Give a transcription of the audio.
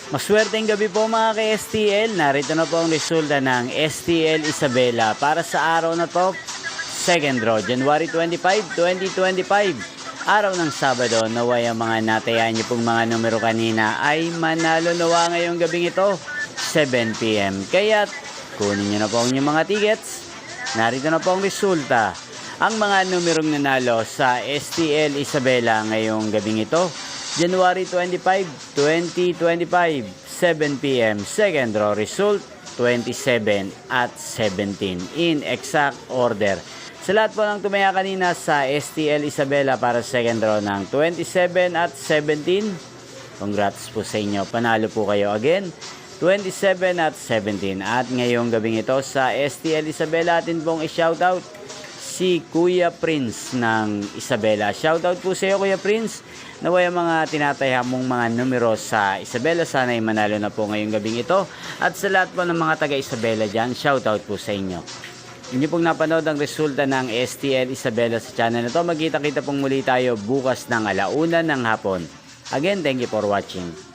Maswerteng gabi po mga ka-STL. Narito na po ang resulta ng STL Isabela para sa araw na to. Second draw, January 25, 2025. Araw ng Sabado, naway ang mga natayaan niyo pong mga numero kanina ay manalo nawa ngayong gabing ito, 7 PM. Kaya't kunin niyo na po ang inyong mga tickets. Narito na po ang resulta. Ang mga numerong nanalo sa STL Isabela ngayong gabing ito, January 25, 2025, 7 PM. Second draw result, 27 at 17 in exact order. Sa lahat po ng tumaya kanina sa STL Isabela para second draw ng 27 at 17, congrats po sa inyo. Panalo po kayo again, 27 at 17. At ngayong gabing ito sa STL Isabela, atin pong i-shoutout si Kuya Prince ng Isabela. Shoutout po sa iyo, Kuya Prince. Naway ang mga tinataya mong mga numero sa Isabela, sana ay manalo na po ngayong gabing ito. At sa lahat po ng mga taga Isabela dyan, shoutout po sa inyo. Inyo pong napanood ang resulta ng STL Isabela sa channel na to. Magkita-kita pong muli tayo bukas ng 1:00 ng hapon. Again, thank you for watching.